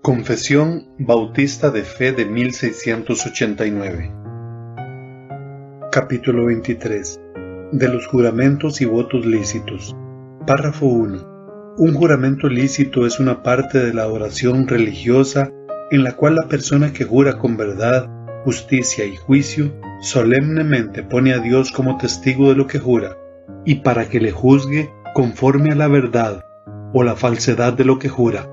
Confesión Bautista de Fe de 1689. Capítulo 23. De los juramentos y votos lícitos. Párrafo 1. Un juramento lícito es una parte de la oración religiosa en la cual la persona que jura con verdad, justicia y juicio solemnemente pone a Dios como testigo de lo que jura, y para que le juzgue conforme a la verdad o la falsedad de lo que jura.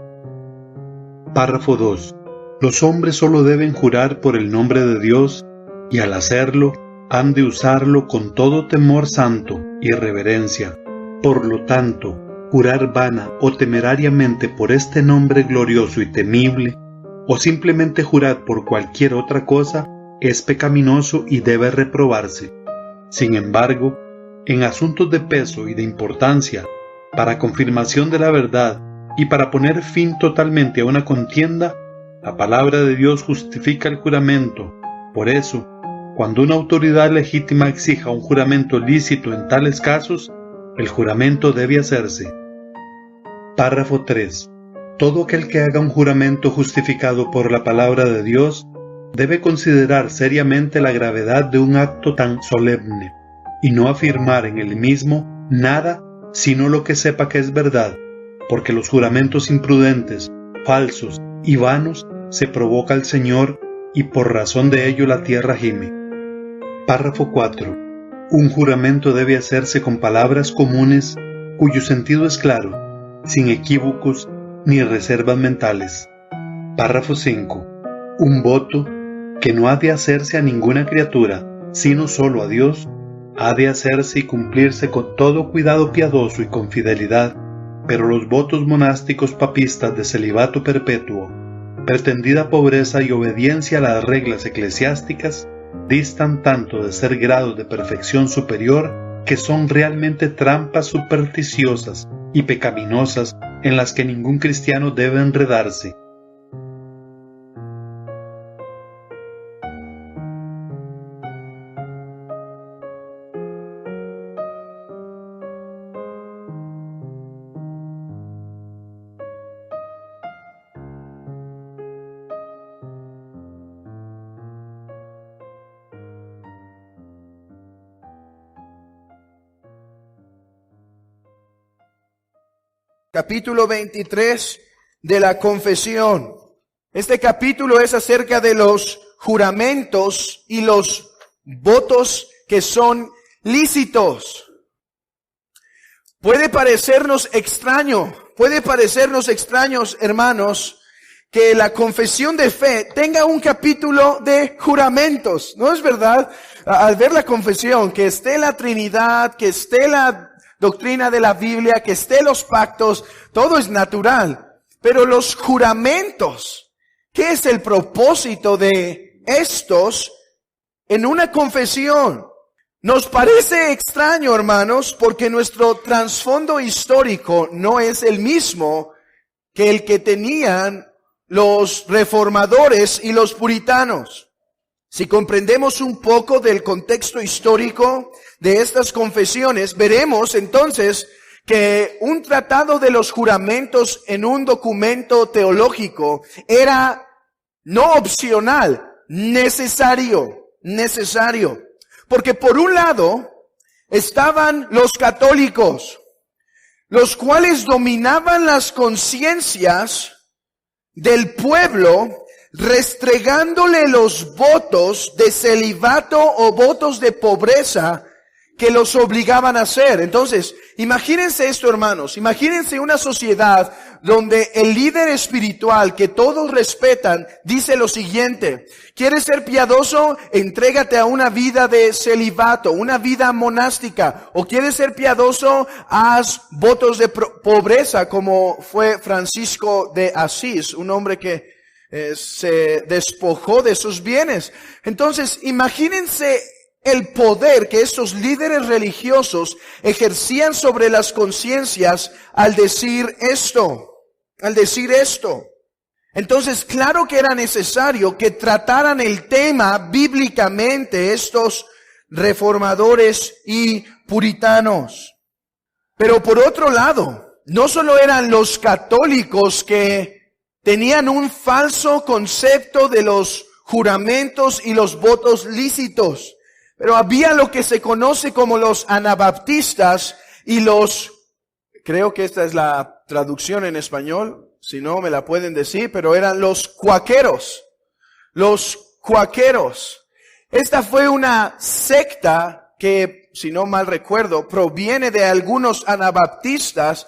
Párrafo 2. Los hombres solo deben jurar por el nombre de Dios, y al hacerlo, han de usarlo con todo temor santo y reverencia. Por lo tanto, jurar vana o temerariamente por este nombre glorioso y temible, o simplemente jurar por cualquier otra cosa, es pecaminoso y debe reprobarse. Sin embargo, en asuntos de peso y de importancia, para confirmación de la verdad, y para poner fin totalmente a una contienda, la palabra de Dios justifica el juramento. Por eso, cuando una autoridad legítima exija un juramento lícito en tales casos, el juramento debe hacerse. Párrafo 3. Todo aquel que haga un juramento justificado por la palabra de Dios debe considerar seriamente la gravedad de un acto tan solemne, y no afirmar en él mismo nada sino lo que sepa que es verdad, porque los juramentos imprudentes, falsos y vanos se provoca al Señor, y por razón de ello la tierra gime. Párrafo 4. Un juramento debe hacerse con palabras comunes cuyo sentido es claro, sin equívocos ni reservas mentales. Párrafo 5. Un voto, que no ha de hacerse a ninguna criatura, sino solo a Dios, ha de hacerse y cumplirse con todo cuidado piadoso y con fidelidad, pero los votos monásticos papistas de celibato perpetuo, pretendida pobreza y obediencia a las reglas eclesiásticas, distan tanto de ser grados de perfección superior que son realmente trampas supersticiosas y pecaminosas en las que ningún cristiano debe enredarse. Capítulo 23 de la confesión. Este capítulo es acerca de los juramentos y los votos que son lícitos. Puede parecernos extraños, hermanos, que la confesión de fe tenga un capítulo de juramentos. ¿No es verdad? Al ver la confesión, que esté la Trinidad, que esté la doctrina de la Biblia, que esté los pactos, todo es natural. Pero los juramentos, ¿qué es el propósito de estos en una confesión? Nos parece extraño, hermanos, porque nuestro trasfondo histórico no es el mismo que el que tenían los reformadores y los puritanos. Si comprendemos un poco del contexto histórico de estas confesiones, veremos entonces que un tratado de los juramentos en un documento teológico era no opcional, necesario. Porque por un lado estaban los católicos, los cuales dominaban las conciencias del pueblo, restregándole los votos de celibato o votos de pobreza que los obligaban a hacer. Entonces, imagínense esto, hermanos. Imagínense una sociedad donde el líder espiritual que todos respetan dice lo siguiente: ¿quieres ser piadoso? Entrégate a una vida de celibato, una vida monástica. ¿O quieres ser piadoso? Haz votos de pobreza, como fue Francisco de Asís, un hombre que se despojó de sus bienes. Entonces, imagínense el poder que estos líderes religiosos ejercían sobre las conciencias al decir esto. Entonces, claro que era necesario que trataran el tema bíblicamente estos reformadores y puritanos. Pero por otro lado, no solo eran los católicos que tenían un falso concepto de los juramentos y los votos lícitos. Pero había lo que se conoce como los anabaptistas y creo que esta es la traducción en español, si no me la pueden decir, pero eran los cuáqueros. Los cuáqueros. Esta fue una secta que, si no mal recuerdo, proviene de algunos anabaptistas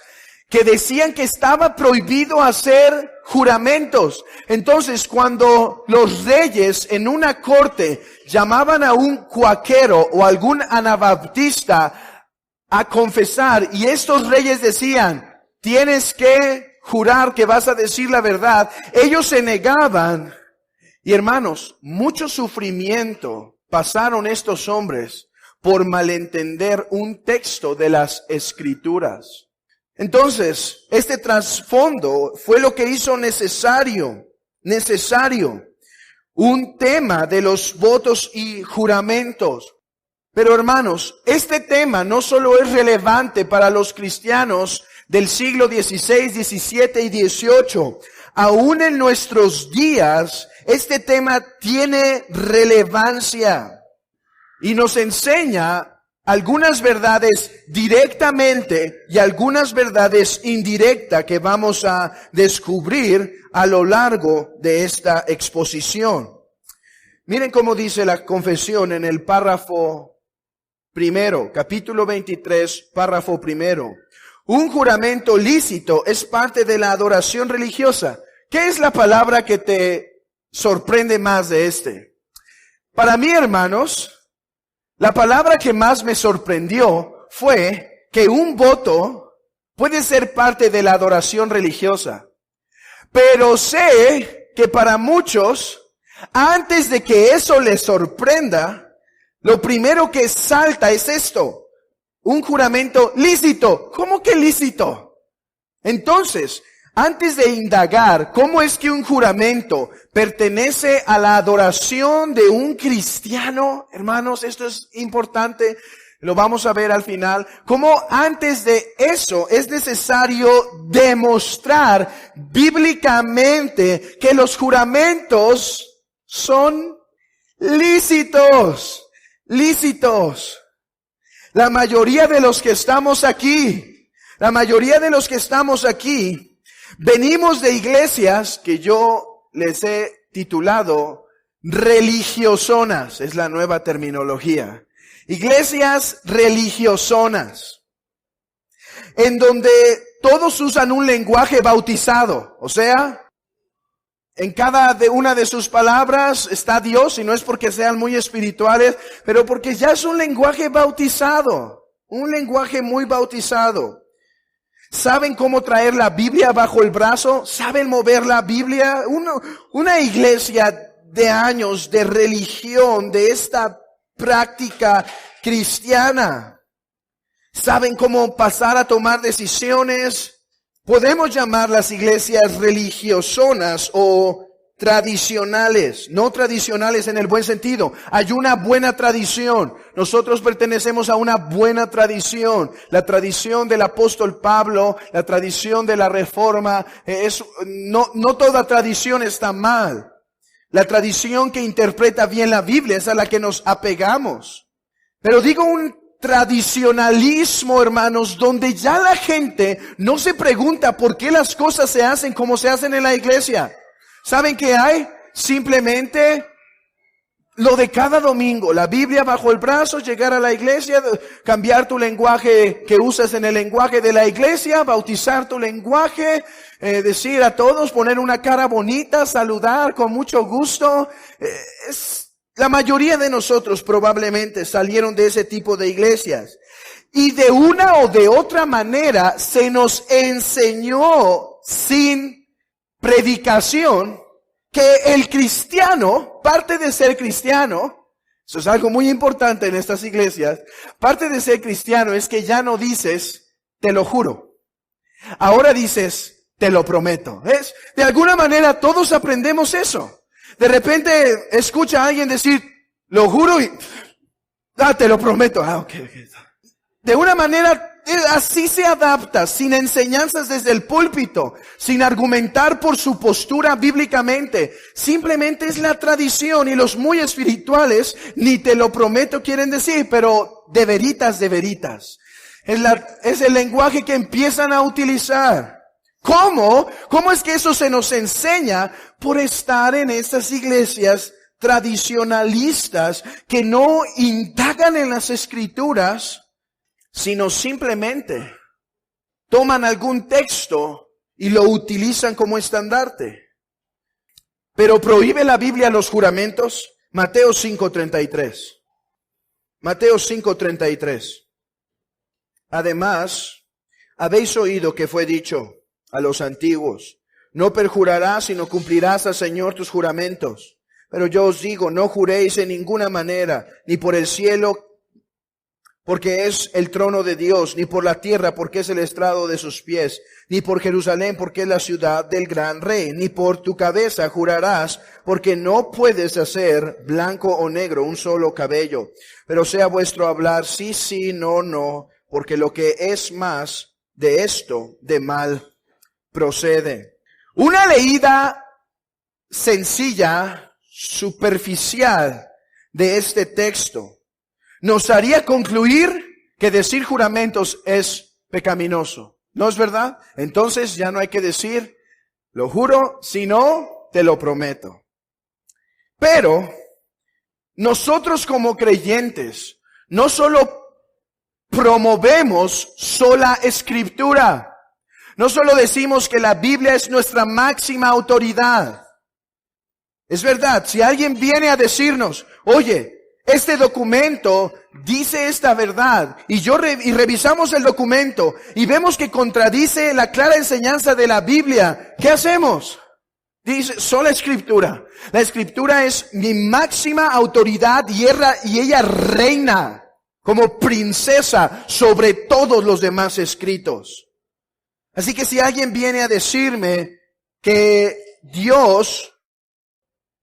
que decían que estaba prohibido hacer juramentos. Entonces, cuando los reyes en una corte llamaban a un cuáquero o algún anabaptista a confesar, y estos reyes decían, tienes que jurar que vas a decir la verdad, ellos se negaban. Y hermanos, mucho sufrimiento pasaron estos hombres por malentender un texto de las Escrituras. Entonces, este trasfondo fue lo que hizo necesario un tema de los votos y juramentos. Pero hermanos, este tema no solo es relevante para los cristianos del siglo XVI, XVII y XVIII. Aún en nuestros días, este tema tiene relevancia y nos enseña algunas verdades directamente y algunas verdades indirectas que vamos a descubrir a lo largo de esta exposición. Miren cómo dice la confesión en el párrafo primero, capítulo 23, párrafo primero. Un juramento lícito es parte de la adoración religiosa. ¿Qué es la palabra que te sorprende más de este? Para mí, hermanos, la palabra que más me sorprendió fue que un voto puede ser parte de la adoración religiosa. Pero sé que para muchos, antes de que eso les sorprenda, lo primero que salta es esto: un juramento lícito. ¿Cómo que lícito? Entonces, antes de indagar cómo es que un juramento pertenece a la adoración de un cristiano, hermanos, esto es importante, lo vamos a ver al final, cómo antes de eso es necesario demostrar bíblicamente que los juramentos son lícitos. La mayoría de los que estamos aquí, venimos de iglesias que yo les he titulado religiosonas, es la nueva terminología. Iglesias religiosonas, en donde todos usan un lenguaje bautizado, o sea, en cada una de sus palabras está Dios, y no es porque sean muy espirituales, pero porque ya es un lenguaje bautizado, un lenguaje muy bautizado. ¿Saben cómo traer la Biblia bajo el brazo? ¿Saben mover la Biblia? Una iglesia de años de religión, de esta práctica cristiana. ¿Saben cómo pasar a tomar decisiones? Podemos llamar las iglesias religiosonas o tradicionales, no tradicionales en el buen sentido. Hay una buena tradición. Nosotros pertenecemos a una buena tradición. La tradición del apóstol Pablo, la tradición de la Reforma, no toda tradición está mal. La tradición que interpreta bien la Biblia es a la que nos apegamos. Pero digo un tradicionalismo, hermanos, donde ya la gente no se pregunta por qué las cosas se hacen como se hacen en la iglesia. ¿Saben qué hay? Simplemente lo de cada domingo, la Biblia bajo el brazo, llegar a la iglesia, cambiar tu lenguaje que usas en el lenguaje de la iglesia, bautizar tu lenguaje, decir a todos, poner una cara bonita, saludar con mucho gusto. La mayoría de nosotros probablemente salieron de ese tipo de iglesias. Y de una o de otra manera se nos enseñó sin predicación que el cristiano, parte de ser cristiano, eso es algo muy importante en estas iglesias, parte de ser cristiano es que ya no dices, te lo juro. Ahora dices, te lo prometo. ¿Ves? De alguna manera todos aprendemos eso. De repente escucha a alguien decir, lo juro y, te lo prometo. Okay. De una manera así se adapta, sin enseñanzas desde el púlpito, sin argumentar por su postura bíblicamente. Simplemente es la tradición, y los muy espirituales, ni te lo prometo quieren decir, pero de veritas, de veritas. Es el lenguaje que empiezan a utilizar. ¿Cómo? ¿Cómo es que eso se nos enseña? Por estar en estas iglesias tradicionalistas que no indagan en las escrituras, sino simplemente toman algún texto y lo utilizan como estandarte. Pero ¿prohíbe la Biblia los juramentos? Mateo 5:33. Mateo 5:33. Además, habéis oído que fue dicho a los antiguos: no perjurarás, sino cumplirás al Señor tus juramentos. Pero yo os digo, no juréis en ninguna manera, ni por el cielo, porque es el trono de Dios, ni por la tierra, porque es el estrado de sus pies, ni por Jerusalén, porque es la ciudad del gran rey, ni por tu cabeza jurarás, porque no puedes hacer blanco o negro un solo cabello. Pero sea vuestro hablar sí, sí, no, no, porque lo que es más de esto, de mal procede. Una leída sencilla, superficial de este texto nos haría concluir que decir juramentos es pecaminoso. ¿No es verdad? Entonces ya no hay que decir, lo juro, si no, te lo prometo. Pero nosotros como creyentes no solo promovemos sola escritura, no solo decimos que la Biblia es nuestra máxima autoridad. Es verdad, si alguien viene a decirnos, oye, este documento dice esta verdad, y revisamos el documento y vemos que contradice la clara enseñanza de la Biblia, ¿qué hacemos? Dice, sola escritura. La escritura es mi máxima autoridad y ella reina como princesa sobre todos los demás escritos. Así que si alguien viene a decirme que Dios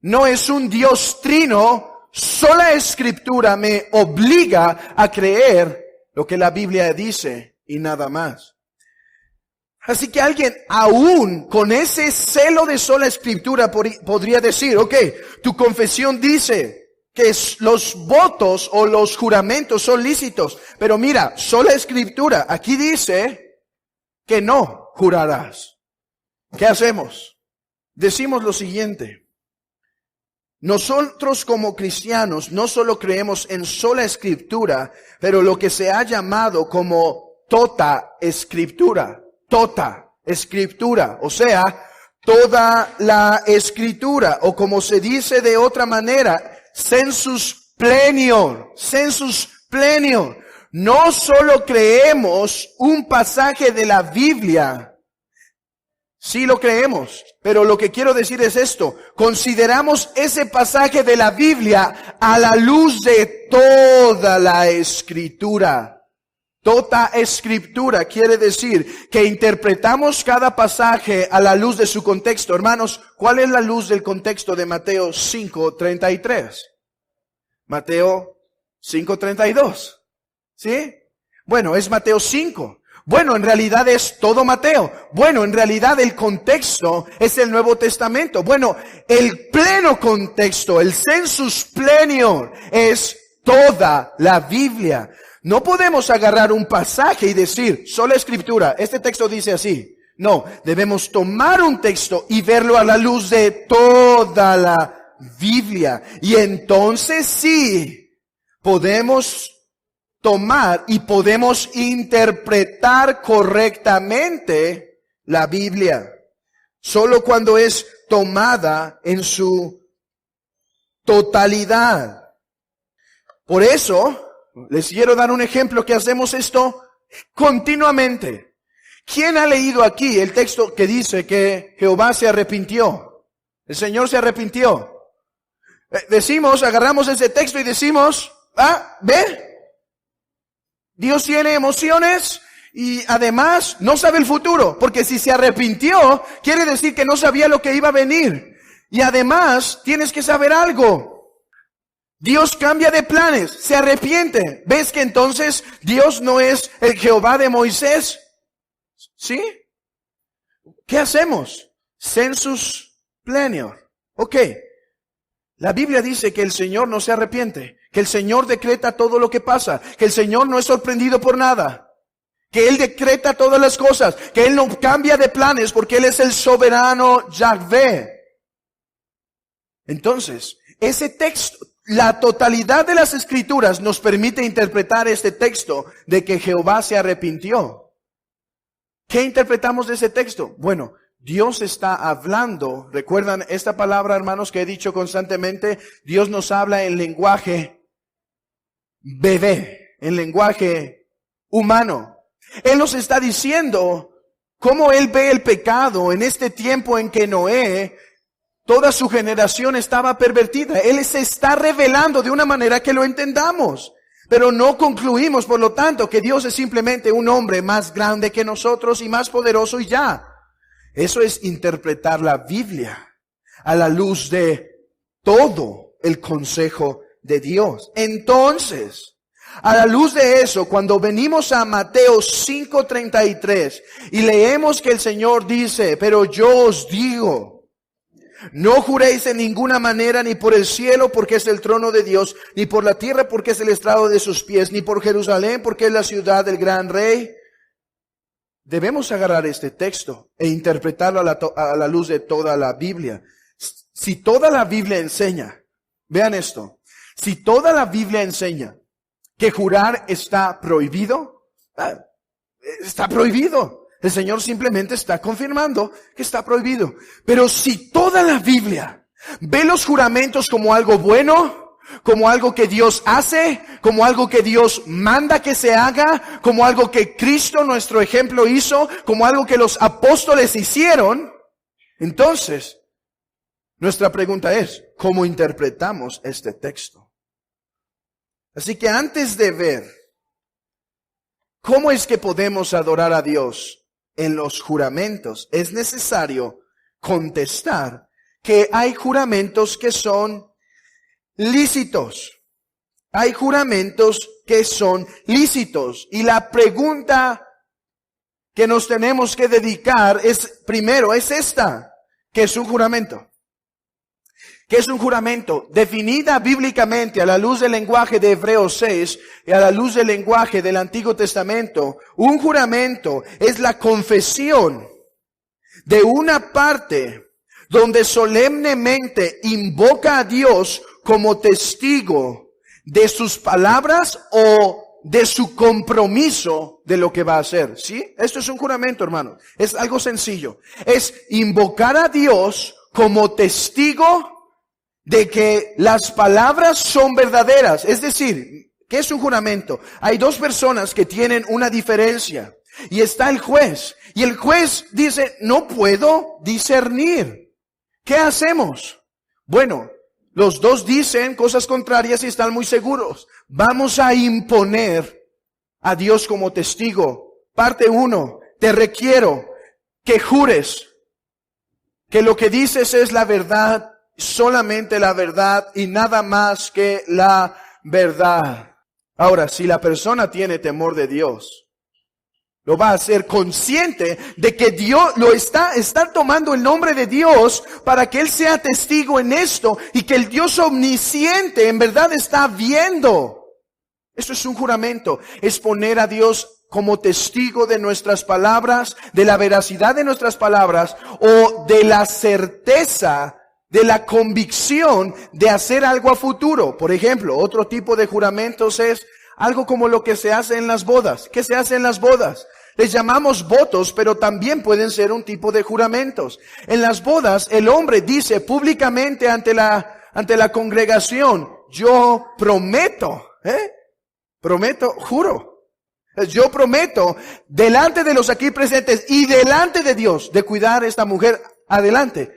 no es un Dios trino, sola escritura me obliga a creer lo que la Biblia dice y nada más. Así que alguien aún con ese celo de sola escritura podría decir, ok, tu confesión dice que los votos o los juramentos son lícitos, pero mira, sola escritura, aquí dice que no jurarás. ¿Qué hacemos? Decimos lo siguiente: nosotros como cristianos no solo creemos en sola escritura, pero lo que se ha llamado como tota escritura, o sea, toda la escritura, o como se dice de otra manera, sensus plenior. No solo creemos un pasaje de la Biblia, sí lo creemos, pero lo que quiero decir es esto: consideramos ese pasaje de la Biblia a la luz de toda la escritura. Toda escritura quiere decir que interpretamos cada pasaje a la luz de su contexto. Hermanos, ¿cuál es la luz del contexto de Mateo 5:33? Mateo 5:32. ¿Sí? Bueno, es Mateo 5. Bueno, en realidad es todo Mateo. Bueno, en realidad el contexto es el Nuevo Testamento. Bueno, el pleno contexto, el sensus plenior, es toda la Biblia. No podemos agarrar un pasaje y decir, sola escritura, este texto dice así. No, debemos tomar un texto y verlo a la luz de toda la Biblia. Y entonces sí, podemos tomar y podemos interpretar correctamente la Biblia. Solo cuando es tomada en su totalidad. Por eso, les quiero dar un ejemplo que hacemos esto continuamente. ¿Quién ha leído aquí el texto que dice que Jehová se arrepintió? El Señor se arrepintió. Agarramos ese texto y decimos, ¿ve? Dios tiene emociones y además no sabe el futuro, porque si se arrepintió, quiere decir que no sabía lo que iba a venir. Y además, tienes que saber algo. Dios cambia de planes, se arrepiente. ¿Ves que entonces Dios no es el Jehová de Moisés? ¿Sí? ¿Qué hacemos? Census plenior. Ok. La Biblia dice que el Señor no se arrepiente, que el Señor decreta todo lo que pasa, que el Señor no es sorprendido por nada, que Él decreta todas las cosas, que Él no cambia de planes porque Él es el soberano Yahvé. Entonces, ese texto, la totalidad de las Escrituras nos permite interpretar este texto de que Jehová se arrepintió. ¿Qué interpretamos de ese texto? Bueno, Dios está hablando. ¿Recuerdan esta palabra, hermanos, que he dicho constantemente? Dios nos habla en lenguaje bebé, en lenguaje humano. Él nos está diciendo cómo Él ve el pecado en este tiempo en que Noé, toda su generación estaba pervertida. Él se está revelando de una manera que lo entendamos. Pero no concluimos, por lo tanto, que Dios es simplemente un hombre más grande que nosotros y más poderoso y ya. Eso es interpretar la Biblia a la luz de todo el consejo de Dios. Entonces, a la luz de eso, cuando venimos a Mateo 5:33 y leemos que el Señor dice, pero yo os digo, no juréis en ninguna manera ni por el cielo porque es el trono de Dios, ni por la tierra porque es el estrado de sus pies, ni por Jerusalén porque es la ciudad del gran rey. Debemos agarrar este texto e interpretarlo a la luz de toda la Biblia. Si toda la Biblia enseña, vean esto, si toda la Biblia enseña que jurar está prohibido, está prohibido. El Señor simplemente está confirmando que está prohibido. Pero si toda la Biblia ve los juramentos como algo bueno, como algo que Dios hace, como algo que Dios manda que se haga, como algo que Cristo, nuestro ejemplo, hizo, como algo que los apóstoles hicieron, entonces, nuestra pregunta es, ¿cómo interpretamos este texto? Así que antes de ver cómo es que podemos adorar a Dios en los juramentos, es necesario contestar que hay juramentos que son lícitos. Hay juramentos que son lícitos. Y la pregunta que nos tenemos que dedicar es, primero, es esta. ¿Qué es un juramento? ¿Qué es un juramento? Definida bíblicamente a la luz del lenguaje de Hebreos 6 y a la luz del lenguaje del Antiguo Testamento, un juramento es la confesión de una parte donde solemnemente invoca a Dios como testigo de sus palabras o de su compromiso de lo que va a hacer. ¿Sí? Esto es un juramento, hermano. Es algo sencillo. Es invocar a Dios como testigo de que las palabras son verdaderas. Es decir, ¿qué es un juramento? Hay dos personas que tienen una diferencia. Y está el juez. Y el juez dice, no puedo discernir. ¿Qué hacemos? Bueno, los dos dicen cosas contrarias y están muy seguros. Vamos a imponer a Dios como testigo. Parte 1. Te requiero que jures que lo que dices es la verdad, solamente la verdad y nada más que la verdad. Ahora, si la persona tiene temor de Dios, lo va a hacer consciente de que Dios lo está tomando el nombre de Dios para que Él sea testigo en esto y que el Dios omnisciente en verdad está viendo. Eso es un juramento, es poner a Dios como testigo de nuestras palabras, de la veracidad de nuestras palabras o de la certeza, de la convicción de hacer algo a futuro. Por ejemplo, otro tipo de juramentos es algo como lo que se hace en las bodas. ¿Qué se hace en las bodas? Les llamamos votos, pero también pueden ser un tipo de juramentos. En las bodas, el hombre dice públicamente ante la congregación, yo prometo, juro. Yo prometo delante de los aquí presentes y delante de Dios de cuidar a esta mujer adelante.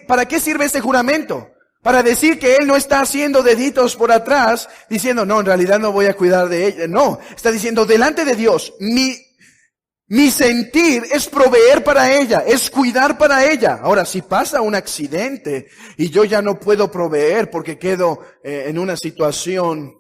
¿Para qué sirve este juramento? Para decir que él no está haciendo deditos por atrás, diciendo, no, en realidad no voy a cuidar de ella. No, está diciendo delante de Dios, Mi sentir es proveer para ella, es cuidar para ella. Ahora, si pasa un accidente y yo ya no puedo proveer porque quedo en una situación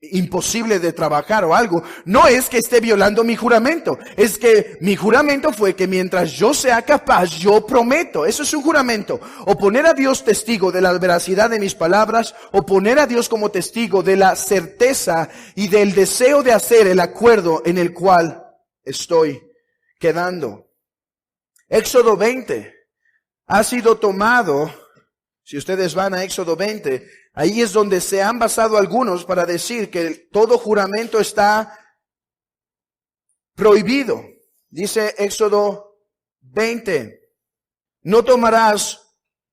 imposible de trabajar o algo, no es que esté violando mi juramento, es que mi juramento fue que mientras yo sea capaz, yo prometo. Eso es un juramento. O poner a Dios testigo de la veracidad de mis palabras, o poner a Dios como testigo de la certeza y del deseo de hacer el acuerdo en el cual estoy quedando. Éxodo 20 ha sido tomado. Si ustedes van a Éxodo 20, ahí es donde se han basado algunos para decir que todo juramento está prohibido. Dice Éxodo 20, no tomarás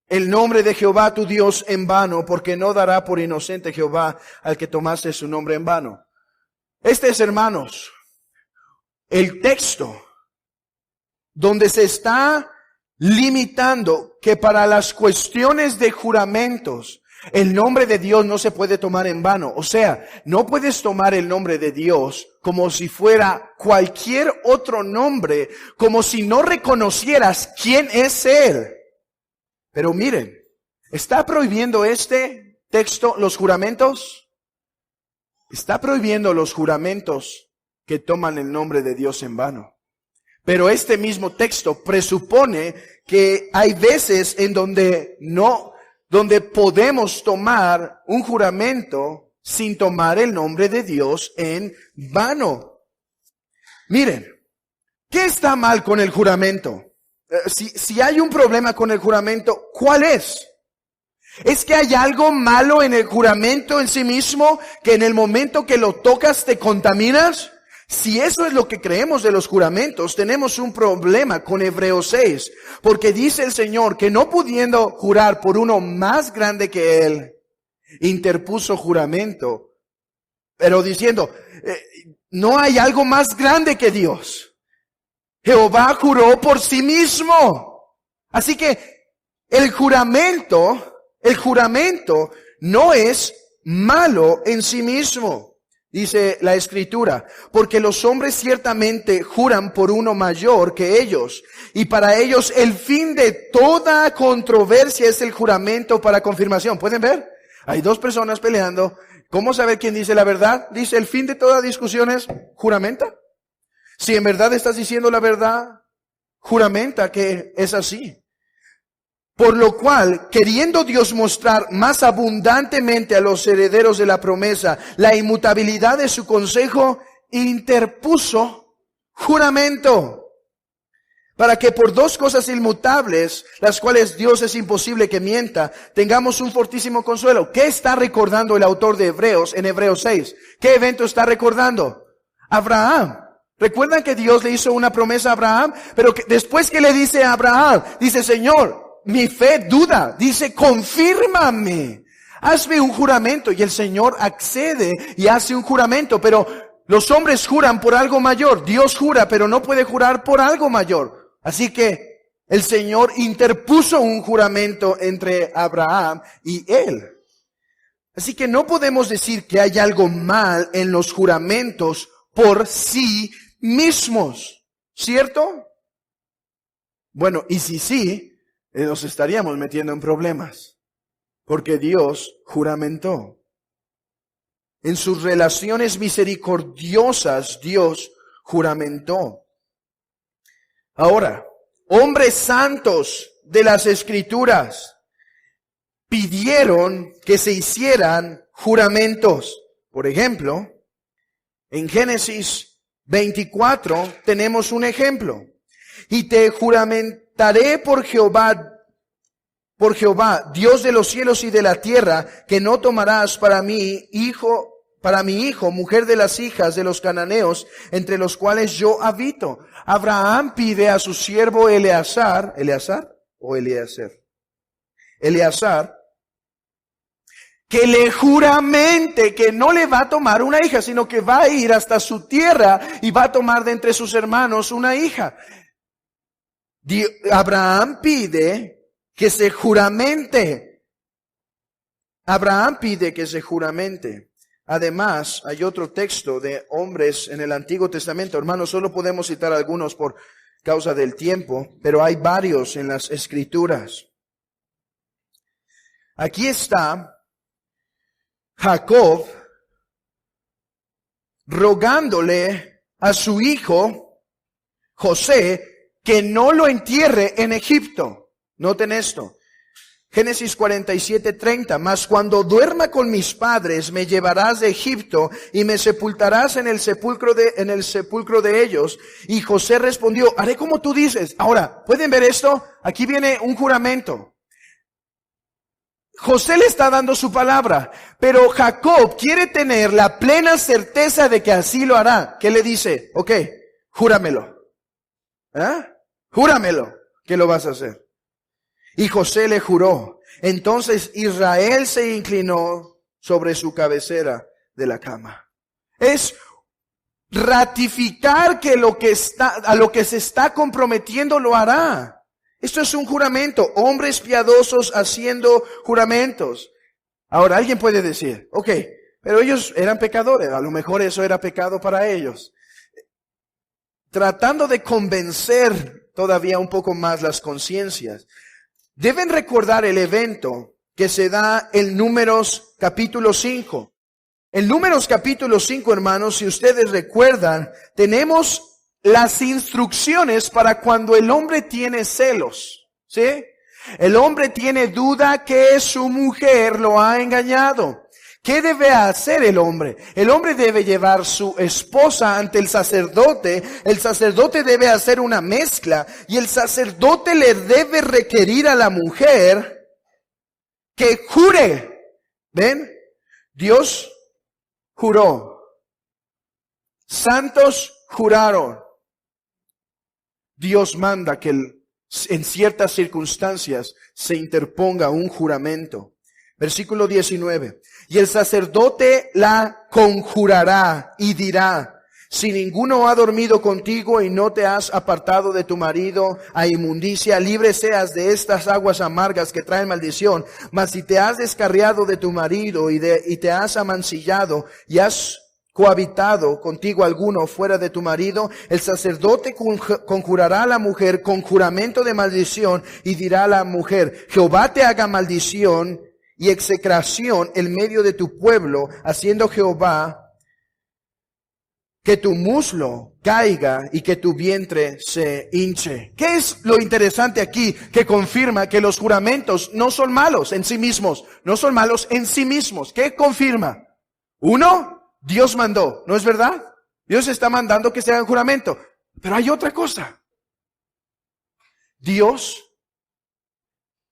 el nombre de Jehová tu Dios en vano, porque no dará por inocente Jehová al que tomase su nombre en vano. Este es, hermanos, el texto donde se está limitando que para las cuestiones de juramentos, el nombre de Dios no se puede tomar en vano. O sea, no puedes tomar el nombre de Dios como si fuera cualquier otro nombre, como si no reconocieras quién es Él. Pero miren, ¿está prohibiendo este texto los juramentos? Está prohibiendo los juramentos que toman el nombre de Dios en vano. Pero este mismo texto presupone que hay veces en donde podemos tomar un juramento sin tomar el nombre de Dios en vano. Miren, ¿qué está mal con el juramento? Si hay un problema con el juramento, ¿cuál es? ¿Es que hay algo malo en el juramento en sí mismo, que en el momento que lo tocas te contaminas? Si eso es lo que creemos de los juramentos, tenemos un problema con Hebreos 6, porque dice el Señor que no pudiendo jurar por uno más grande que Él, interpuso juramento, pero diciendo, no hay algo más grande que Dios. Jehová juró por sí mismo. Así que el juramento no es malo en sí mismo. Dice la Escritura, porque los hombres ciertamente juran por uno mayor que ellos, y para ellos el fin de toda controversia es el juramento para confirmación. ¿Pueden ver? Hay dos personas peleando. ¿Cómo saber quién dice la verdad? Dice, el fin de toda discusión es juramenta. Si en verdad estás diciendo la verdad, juramenta que es así. Por lo cual, queriendo Dios mostrar más abundantemente a los herederos de la promesa la inmutabilidad de su consejo, interpuso juramento, para que por dos cosas inmutables, las cuales Dios es imposible que mienta, tengamos un fortísimo consuelo. ¿Qué está recordando el autor de Hebreos en Hebreos 6? ¿Qué evento está recordando? Abraham. ¿Recuerdan que Dios le hizo una promesa a Abraham? Pero que después que le dice a Abraham, dice, Señor, mi fe duda, dice, confírmame, hazme un juramento. Y el Señor accede y hace un juramento, pero los hombres juran por algo mayor. Dios jura, pero no puede jurar por algo mayor. Así que el Señor interpuso un juramento entre Abraham y él. Así que no podemos decir que hay algo mal en los juramentos por sí mismos, ¿cierto? Bueno, y si sí, nos estaríamos metiendo en problemas, porque Dios juramentó. En sus relaciones misericordiosas, Dios juramentó. Ahora, hombres santos de las Escrituras pidieron que se hicieran juramentos. Por ejemplo, en Génesis 24 tenemos un ejemplo. Y te juramentaré por Jehová, Dios de los cielos y de la tierra, que no tomarás para mi hijo, mujer de las hijas de los cananeos, entre los cuales yo habito. Abraham pide a su siervo Eleazar, que le juramente que no le va a tomar una hija, sino que va a ir hasta su tierra y va a tomar de entre sus hermanos una hija. Abraham pide que se juramente. Además, hay otro texto de hombres en el Antiguo Testamento. Hermanos, solo podemos citar algunos por causa del tiempo, pero hay varios en las Escrituras. Aquí está Jacob rogándole a su hijo José que no lo entierre en Egipto. Noten esto. Génesis 47:30, mas cuando duerma con mis padres, me llevarás de Egipto y me sepultarás en el sepulcro de ellos. Y José respondió, haré como tú dices. Ahora, ¿pueden ver esto? Aquí viene un juramento. José le está dando su palabra, pero Jacob quiere tener la plena certeza de que así lo hará. ¿Qué le dice? Ok, júramelo. Júramelo que lo vas a hacer. Y José le juró. Entonces Israel se inclinó sobre su cabecera de la cama. Es ratificar que a lo que se está comprometiendo lo hará. Esto es un juramento. Hombres piadosos haciendo juramentos. Ahora, alguien puede decir, ok, pero ellos eran pecadores. A lo mejor eso era pecado para ellos. Tratando de convencer todavía un poco más las conciencias. Deben recordar el evento que se da en Números capítulo 5. En Números capítulo 5, hermanos, si ustedes recuerdan, tenemos las instrucciones para cuando el hombre tiene celos, ¿sí? El hombre tiene duda que su mujer lo ha engañado. ¿Qué debe hacer el hombre? El hombre debe llevar su esposa ante el sacerdote debe hacer una mezcla y el sacerdote le debe requerir a la mujer que jure. ¿Ven? Dios juró. Santos juraron. Dios manda que en ciertas circunstancias se interponga un juramento. Versículo 19. Y el sacerdote la conjurará y dirá, si ninguno ha dormido contigo y no te has apartado de tu marido a inmundicia, libre seas de estas aguas amargas que traen maldición. Mas si te has descarriado de tu marido y te has amancillado y has cohabitado contigo alguno fuera de tu marido, el sacerdote conjurará a la mujer con juramento de maldición y dirá a la mujer, Jehová te haga maldición y execración en medio de tu pueblo, haciendo Jehová que tu muslo caiga y que tu vientre se hinche. ¿Qué es lo interesante aquí que confirma que los juramentos no son malos en sí mismos? No son malos en sí mismos. ¿Qué confirma? Uno, Dios mandó, ¿no es verdad? Dios está mandando que se haga juramento. Pero hay otra cosa. Dios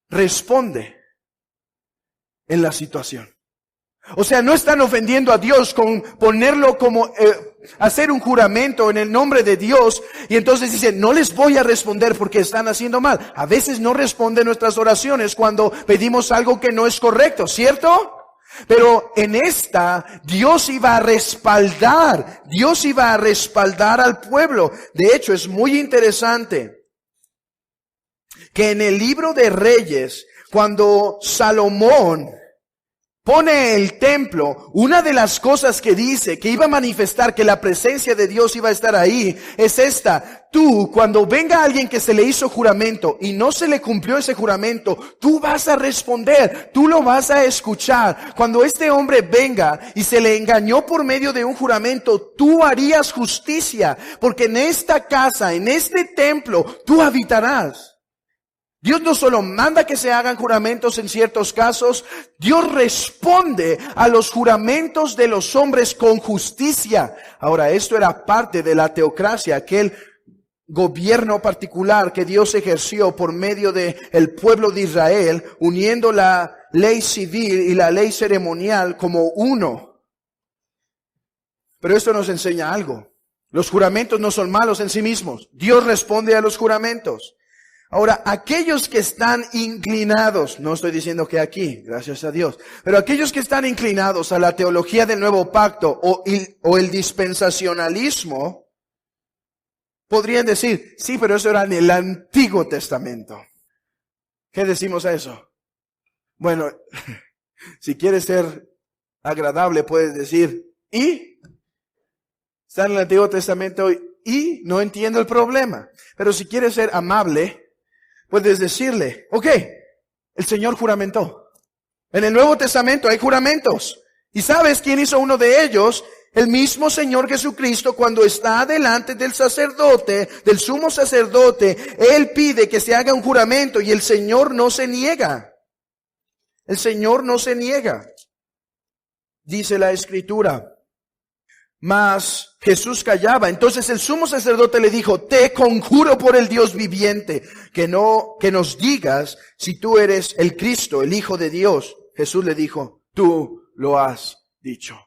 responde en la situación. O sea, no están ofendiendo a Dios con ponerlo como hacer un juramento en el nombre de Dios y entonces dicen, no les voy a responder porque están haciendo mal. A veces no responden nuestras oraciones cuando pedimos algo que no es correcto, ¿cierto? Pero en esta, Dios iba a respaldar al pueblo. De hecho, es muy interesante que en el libro de Reyes, cuando Salomón pone el templo, una de las cosas que dice que iba a manifestar que la presencia de Dios iba a estar ahí, es esta. Tú, cuando venga alguien que se le hizo juramento y no se le cumplió ese juramento, tú vas a responder, tú lo vas a escuchar. Cuando este hombre venga y se le engañó por medio de un juramento, tú harías justicia, porque en esta casa, en este templo, tú habitarás. Dios no solo manda que se hagan juramentos en ciertos casos, Dios responde a los juramentos de los hombres con justicia. Ahora, esto era parte de la teocracia, aquel gobierno particular que Dios ejerció por medio del pueblo de Israel, uniendo la ley civil y la ley ceremonial como uno. Pero esto nos enseña algo. Los juramentos no son malos en sí mismos. Dios responde a los juramentos. Ahora, aquellos que están inclinados, no estoy diciendo que aquí, gracias a Dios, pero aquellos que están inclinados a la teología del nuevo pacto o el dispensacionalismo, podrían decir, sí, pero eso era en el Antiguo Testamento. ¿Qué decimos a eso? Bueno, si quieres ser agradable, puedes decir, ¿y? Está en el Antiguo Testamento y no entiendo el problema. Pero si quieres ser amable, puedes decirle, ok, el Señor juramentó. En el Nuevo Testamento hay juramentos. ¿Y sabes quién hizo uno de ellos? El mismo Señor Jesucristo, cuando está delante del sacerdote, del sumo sacerdote, Él pide que se haga un juramento y el Señor no se niega. El Señor no se niega. Dice la Escritura. Mas Jesús callaba. Entonces el sumo sacerdote le dijo, te conjuro por el Dios viviente, que nos digas si tú eres el Cristo, el Hijo de Dios. Jesús le dijo, tú lo has dicho.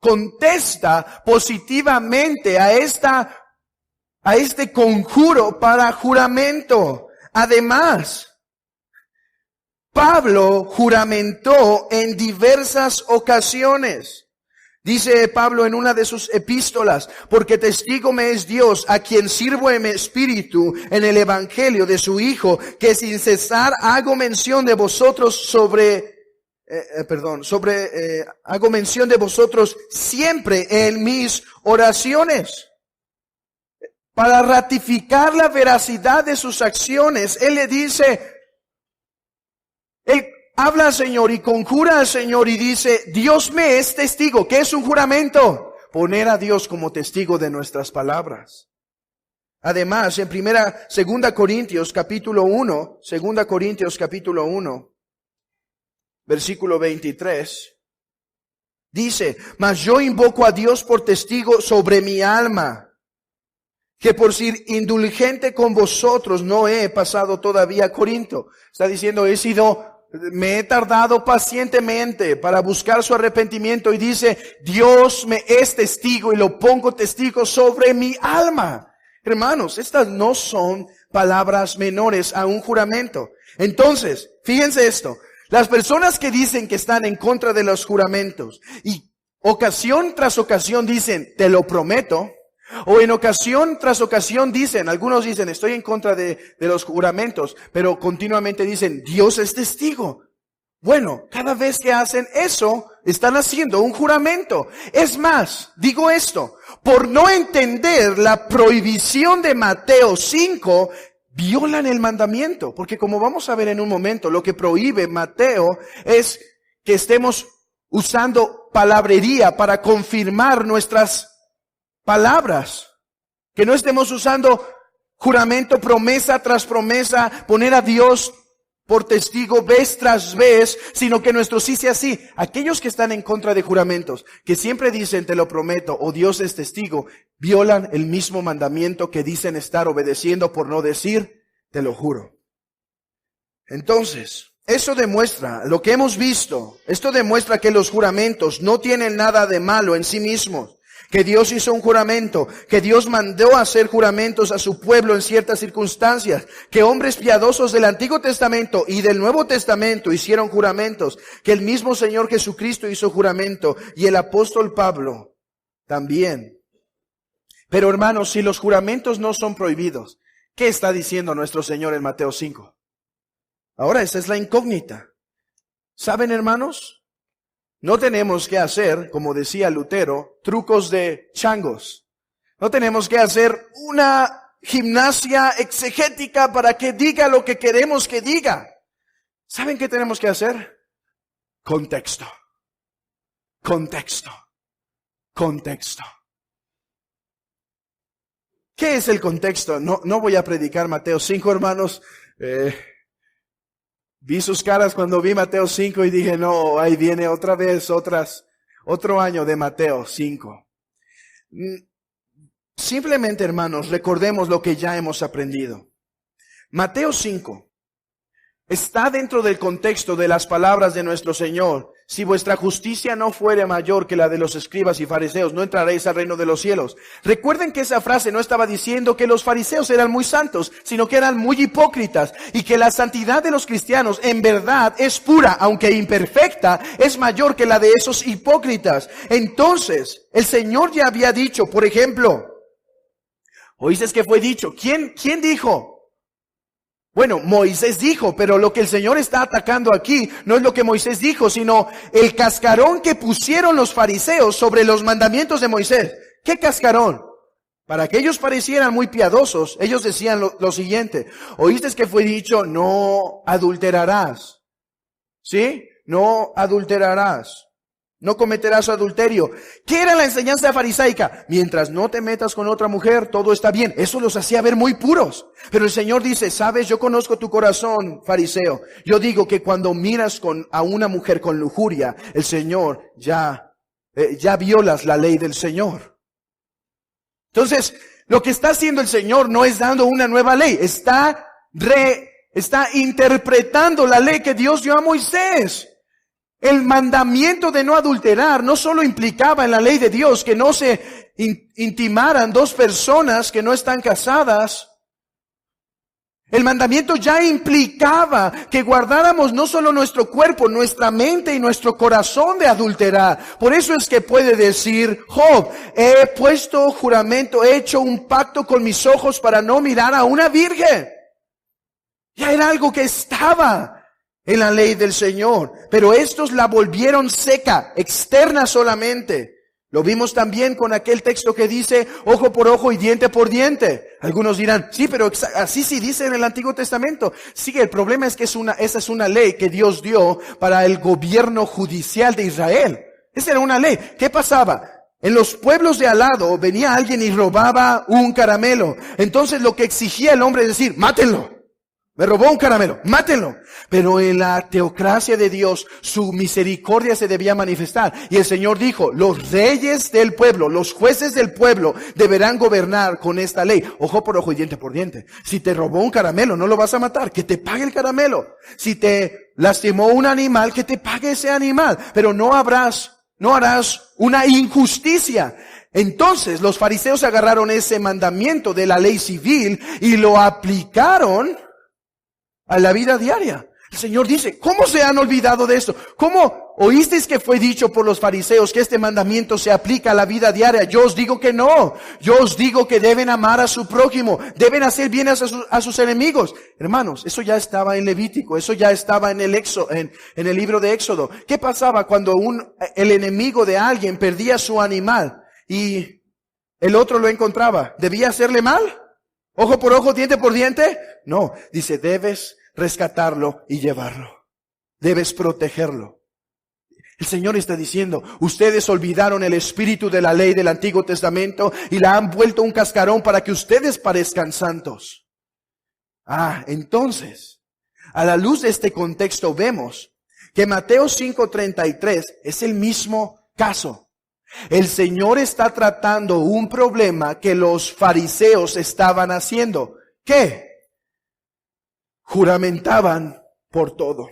Contesta positivamente a este conjuro para juramento. Además, Pablo juramentó en diversas ocasiones. Dice Pablo en una de sus epístolas, porque testigo me es Dios, a quien sirvo en mi espíritu en el evangelio de su Hijo, que sin cesar hago mención de vosotros hago mención de vosotros siempre en mis oraciones. Para ratificar la veracidad de sus acciones, él le dice, él habla al Señor y conjura al Señor y dice, Dios me es testigo. ¿Qué es un juramento? Poner a Dios como testigo de nuestras palabras. Además, en 2 Corintios capítulo 1, versículo 23, dice, mas yo invoco a Dios por testigo sobre mi alma, que por ser indulgente con vosotros no he pasado todavía a Corinto. Está diciendo, me he tardado pacientemente para buscar su arrepentimiento y dice, Dios me es testigo y lo pongo testigo sobre mi alma. Hermanos, estas no son palabras menores a un juramento. Entonces, fíjense esto, las personas que dicen que están en contra de los juramentos y ocasión tras ocasión dicen, te lo prometo, o en ocasión tras ocasión dicen, algunos dicen, estoy en contra de los juramentos, pero continuamente dicen, Dios es testigo. Bueno, cada vez que hacen eso, están haciendo un juramento. Es más, digo esto, por no entender la prohibición de Mateo 5, violan el mandamiento. Porque como vamos a ver en un momento, lo que prohíbe Mateo es que estemos usando palabrería para confirmar nuestras palabras, que no estemos usando juramento, promesa tras promesa, poner a Dios por testigo vez tras vez, sino que nuestro sí sea sí. Aquellos que están en contra de juramentos, que siempre dicen te lo prometo o Dios es testigo, violan el mismo mandamiento que dicen estar obedeciendo por no decir te lo juro. Entonces, eso demuestra lo que hemos visto. Esto demuestra que los juramentos no tienen nada de malo en sí mismos. Que Dios hizo un juramento, que Dios mandó a hacer juramentos a su pueblo en ciertas circunstancias, que hombres piadosos del Antiguo Testamento y del Nuevo Testamento hicieron juramentos, que el mismo Señor Jesucristo hizo juramento y el apóstol Pablo también. Pero hermanos, si los juramentos no son prohibidos, ¿qué está diciendo nuestro Señor en Mateo 5? Ahora esa es la incógnita. ¿Saben, hermanos? No tenemos que hacer, como decía Lutero, trucos de changos. No tenemos que hacer una gimnasia exegética para que diga lo que queremos que diga. ¿Saben qué tenemos que hacer? Contexto. Contexto. Contexto. ¿Qué es el contexto? No voy a predicar Mateo 5, hermanos. Vi sus caras cuando vi Mateo 5 y dije, no, ahí viene otra vez, otro año de Mateo 5. Simplemente, hermanos, recordemos lo que ya hemos aprendido. Mateo 5 está dentro del contexto de las palabras de nuestro Señor. Si vuestra justicia no fuere mayor que la de los escribas y fariseos, no entraréis al reino de los cielos. Recuerden que esa frase no estaba diciendo que los fariseos eran muy santos, sino que eran muy hipócritas, y que la santidad de los cristianos en verdad es pura, aunque imperfecta, es mayor que la de esos hipócritas. Entonces, el Señor ya había dicho, por ejemplo, ¿oíste que fue dicho? ¿Quién dijo? Bueno, Moisés dijo, pero lo que el Señor está atacando aquí no es lo que Moisés dijo, sino el cascarón que pusieron los fariseos sobre los mandamientos de Moisés. ¿Qué cascarón? Para que ellos parecieran muy piadosos, ellos decían lo siguiente: oíste que fue dicho, no adulterarás. ¿Sí? No adulterarás. No cometerás adulterio. ¿Qué era la enseñanza farisaica? Mientras no te metas con otra mujer, todo está bien. Eso los hacía ver muy puros. Pero el Señor dice, sabes, yo conozco tu corazón, fariseo. Yo digo que cuando miras a una mujer con lujuria, el Señor ya violas la ley del Señor. Entonces, lo que está haciendo el Señor no es dando una nueva ley. Está interpretando la ley que Dios dio a Moisés. El mandamiento de no adulterar no solo implicaba en la ley de Dios que no se intimaran dos personas que no están casadas. El mandamiento ya implicaba que guardáramos no solo nuestro cuerpo, nuestra mente y nuestro corazón de adulterar. Por eso es que puede decir Job, he puesto juramento, he hecho un pacto con mis ojos para no mirar a una virgen. Ya era algo que estaba en la ley del Señor, pero estos la volvieron seca, externa solamente. Lo vimos también con aquel texto que dice ojo por ojo y diente por diente. Algunos dirán, sí, pero así sí dice en el Antiguo Testamento. Sí, el problema es que esa es una ley que Dios dio para el gobierno judicial de Israel. Esa era una ley. ¿Qué pasaba? En los pueblos de al lado venía alguien y robaba un caramelo. Entonces lo que exigía el hombre es decir, mátenlo. Me robó un caramelo, mátenlo. Pero en la teocracia de Dios, su misericordia se debía manifestar. Y el Señor dijo, los reyes del pueblo, los jueces del pueblo deberán gobernar con esta ley. Ojo por ojo y diente por diente. Si te robó un caramelo, no lo vas a matar, que te pague el caramelo. Si te lastimó un animal, que te pague ese animal. Pero no harás una injusticia. Entonces los fariseos agarraron ese mandamiento de la ley civil y lo aplicaron a la vida diaria. El Señor dice, ¿cómo se han olvidado de esto? ¿Cómo oísteis que fue dicho por los fariseos que este mandamiento se aplica a la vida diaria? Yo os digo que no. Yo os digo que deben amar a su prójimo, deben hacer bien a sus enemigos. Hermanos, eso ya estaba en Levítico, eso ya estaba en el libro de Éxodo. ¿Qué pasaba cuando el enemigo de alguien perdía su animal y el otro lo encontraba? ¿Debía hacerle mal? ¿Ojo por ojo, diente por diente? No, dice, debes rescatarlo y llevarlo. Debes protegerlo. El Señor está diciendo, ustedes olvidaron el espíritu de la ley del Antiguo Testamento y la han vuelto un cascarón para que ustedes parezcan santos. Entonces, a la luz de este contexto vemos que Mateo 5:33 es el mismo caso. El Señor está tratando un problema que los fariseos estaban haciendo. ¿Qué? Juramentaban por todo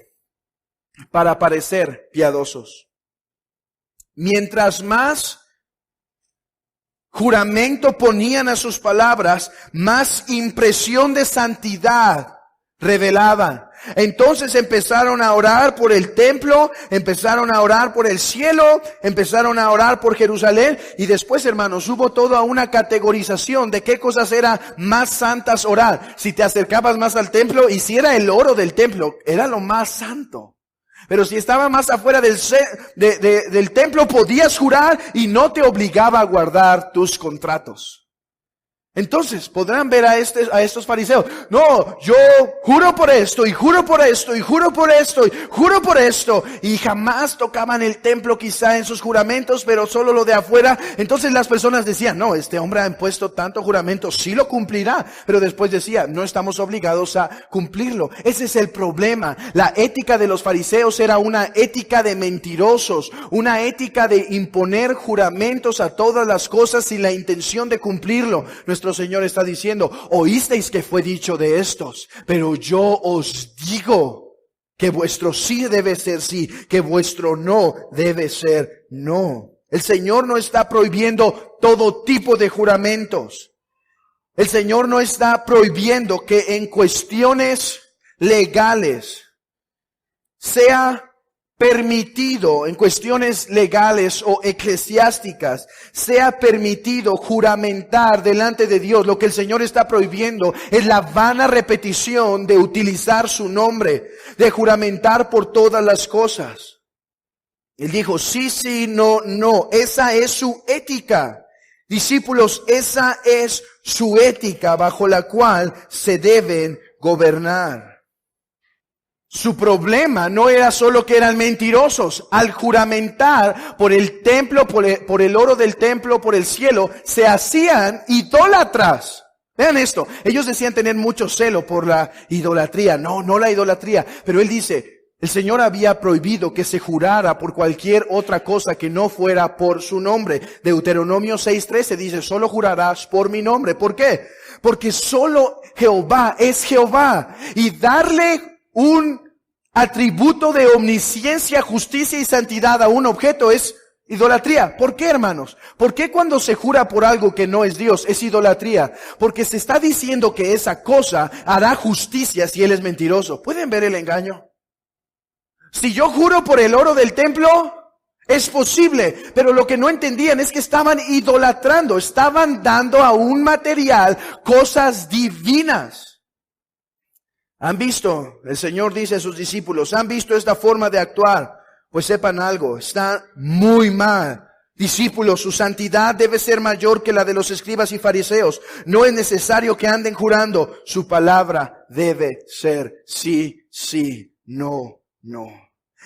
para parecer piadosos. Mientras más juramento ponían a sus palabras, más impresión de santidad revelaban. Entonces empezaron a orar por el templo, empezaron a orar por el cielo, empezaron a orar por Jerusalén y después, hermanos, hubo toda una categorización de qué cosas era más santas orar. Si te acercabas más al templo y si era el oro del templo, era lo más santo. Pero si estaba más afuera del templo, podías jurar y no te obligaba a guardar tus contratos. Entonces podrán ver a estos fariseos. No, yo juro por esto y juro por esto y juro por esto y juro por esto. Y jamás tocaban el templo quizá en sus juramentos, pero solo lo de afuera. Entonces las personas decían, no, este hombre ha impuesto tanto juramento, sí lo cumplirá. Pero después decía, no estamos obligados a cumplirlo. Ese es el problema. La ética de los fariseos era una ética de mentirosos, una ética de imponer juramentos a todas las cosas sin la intención de cumplirlo. Nuestro Señor está diciendo, oísteis que fue dicho de estos, pero yo os digo que vuestro sí debe ser sí, que vuestro no debe ser no. El Señor no está prohibiendo todo tipo de juramentos. El Señor no está prohibiendo que en cuestiones legales sea permitido en cuestiones legales o eclesiásticas, sea permitido juramentar delante de Dios. Lo que el Señor está prohibiendo es la vana repetición de utilizar su nombre, de juramentar por todas las cosas. Él dijo, sí, sí, no, no. Esa es su ética. Discípulos, esa es su ética bajo la cual se deben gobernar. Su problema no era solo que eran mentirosos. Al juramentar por el templo, por el oro del templo, por el cielo, se hacían idólatras. Vean esto. Ellos decían tener mucho celo por la idolatría. No la idolatría. Pero él dice, el Señor había prohibido que se jurara por cualquier otra cosa que no fuera por su nombre. Deuteronomio 6:13 dice, solo jurarás por mi nombre. ¿Por qué? Porque solo Jehová es Jehová. Y darle un atributo de omnisciencia, justicia y santidad a un objeto es idolatría. ¿Por qué, hermanos? ¿Por qué cuando se jura por algo que no es Dios es idolatría? Porque se está diciendo que esa cosa hará justicia si él es mentiroso. ¿Pueden ver el engaño? Si yo juro por el oro del templo, es posible, pero lo que no entendían es que estaban idolatrando, estaban dando a un material cosas divinas. ¿Han visto? El Señor dice a sus discípulos, ¿han visto esta forma de actuar? Pues sepan algo, está muy mal. Discípulos, su santidad debe ser mayor que la de los escribas y fariseos. No es necesario que anden jurando. Su palabra debe ser sí, sí, no, no.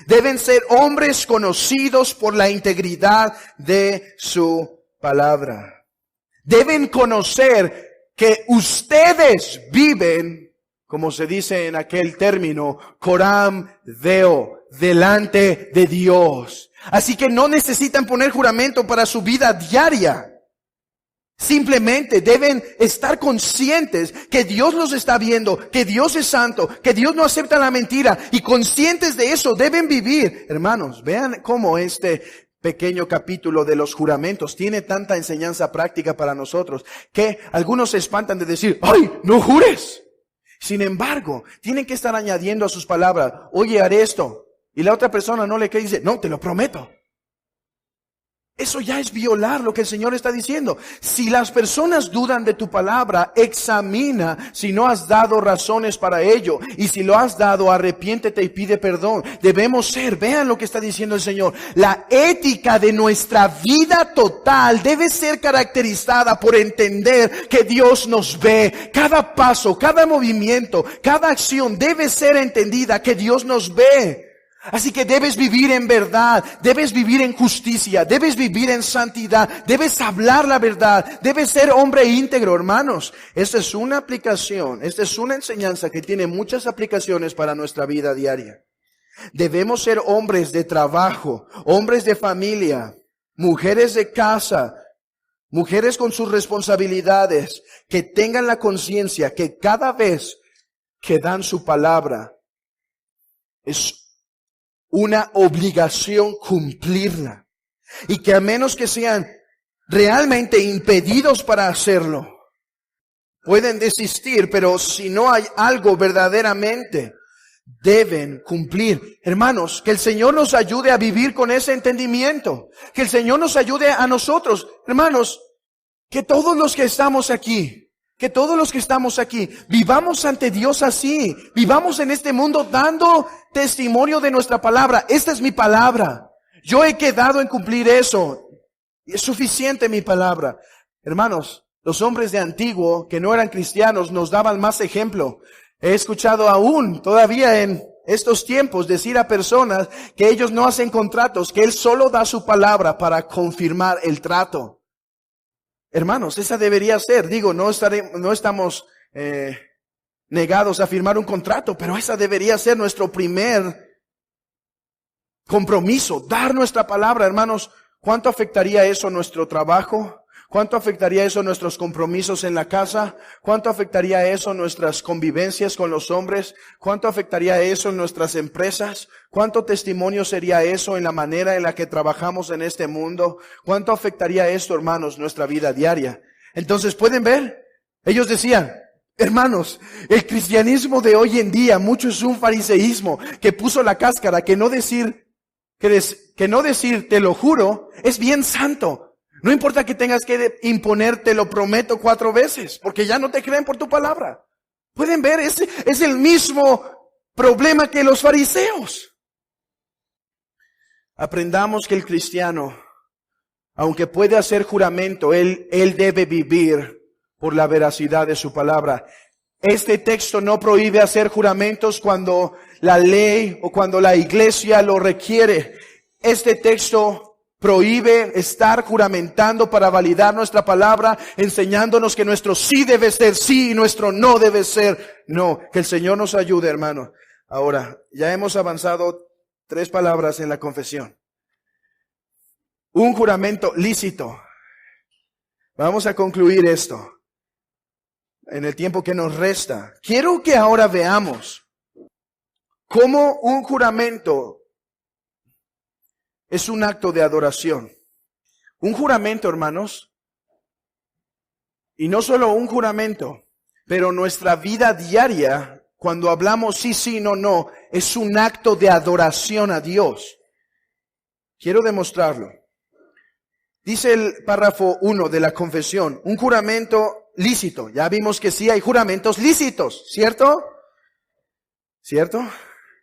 Deben ser hombres conocidos por la integridad de su palabra. Deben conocer que ustedes viven, como se dice en aquel término, coram deo, delante de Dios. Así que no necesitan poner juramento para su vida diaria. Simplemente deben estar conscientes que Dios los está viendo, que Dios es santo, que Dios no acepta la mentira, y conscientes de eso deben vivir. Hermanos, vean cómo este pequeño capítulo de los juramentos tiene tanta enseñanza práctica para nosotros, que algunos se espantan de decir, ¡ay, no jures! Sin embargo, tienen que estar añadiendo a sus palabras, oye, haré esto. Y la otra persona no le cree y dice, no, te lo prometo. Eso ya es violar lo que el Señor está diciendo. Si las personas dudan de tu palabra, examina si no has dado razones para ello. Y si lo has dado, arrepiéntete y pide perdón. Debemos ser, vean lo que está diciendo el Señor. La ética de nuestra vida total debe ser caracterizada por entender que Dios nos ve. Cada paso, cada movimiento, cada acción debe ser entendida que Dios nos ve. Así que debes vivir en verdad, debes vivir en justicia, debes vivir en santidad, debes hablar la verdad, debes ser hombre íntegro, hermanos. Esta es una aplicación, esta es una enseñanza que tiene muchas aplicaciones para nuestra vida diaria. Debemos ser hombres de trabajo, hombres de familia, mujeres de casa, mujeres con sus responsabilidades, que tengan la conciencia que cada vez que dan su palabra es una obligación cumplirla. Y que a menos que sean realmente impedidos para hacerlo, pueden desistir, pero si no hay algo verdaderamente, deben cumplir. Hermanos, que el Señor nos ayude a vivir con ese entendimiento. Que el Señor nos ayude a nosotros. Hermanos, que todos los que estamos aquí, vivamos ante Dios así. Vivamos en este mundo dando testimonio de nuestra palabra. Esta es mi palabra. Yo he quedado en cumplir eso. Es suficiente mi palabra. Hermanos, los hombres de antiguo que no eran cristianos nos daban más ejemplo. He escuchado aún todavía en estos tiempos decir a personas que ellos no hacen contratos, que Él solo da su palabra para confirmar el trato. Hermanos, esa debería ser, no estamos negados a firmar un contrato, pero esa debería ser nuestro primer compromiso, dar nuestra palabra. Hermanos, ¿cuánto afectaría eso nuestro trabajo? ¿Cuánto afectaría eso nuestros compromisos en la casa? ¿Cuánto afectaría eso nuestras convivencias con los hombres? ¿Cuánto afectaría eso en nuestras empresas? ¿Cuánto testimonio sería eso en la manera en la que trabajamos en este mundo? ¿Cuánto afectaría esto, hermanos, nuestra vida diaria? Entonces, ¿pueden ver? Ellos decían, hermanos, el cristianismo de hoy en día, mucho es un fariseísmo que puso la cáscara, que no decir que no decir te lo juro es bien santo. No importa que tengas que imponer te lo prometo 4 veces, porque ya no te creen por tu palabra. Pueden ver, es el mismo problema que los fariseos. Aprendamos que el cristiano, aunque puede hacer juramento, él debe vivir por la veracidad de su palabra. Este texto no prohíbe hacer juramentos cuando la ley o cuando la iglesia lo requiere. Este texto prohíbe estar juramentando para validar nuestra palabra, enseñándonos que nuestro sí debe ser sí y nuestro no debe ser no. Que el Señor nos ayude, hermano. Ahora, ya hemos avanzado 3 palabras en la confesión. Un juramento lícito. Vamos a concluir esto en el tiempo que nos resta. Quiero que ahora veamos cómo un juramento es un acto de adoración. Un juramento, hermanos, y no solo un juramento, pero nuestra vida diaria, cuando hablamos sí, sí, no, no, es un acto de adoración a Dios. Quiero demostrarlo. Dice el párrafo 1 de la confesión, un juramento lícito. Ya vimos que sí hay juramentos lícitos, ¿cierto? ¿Cierto?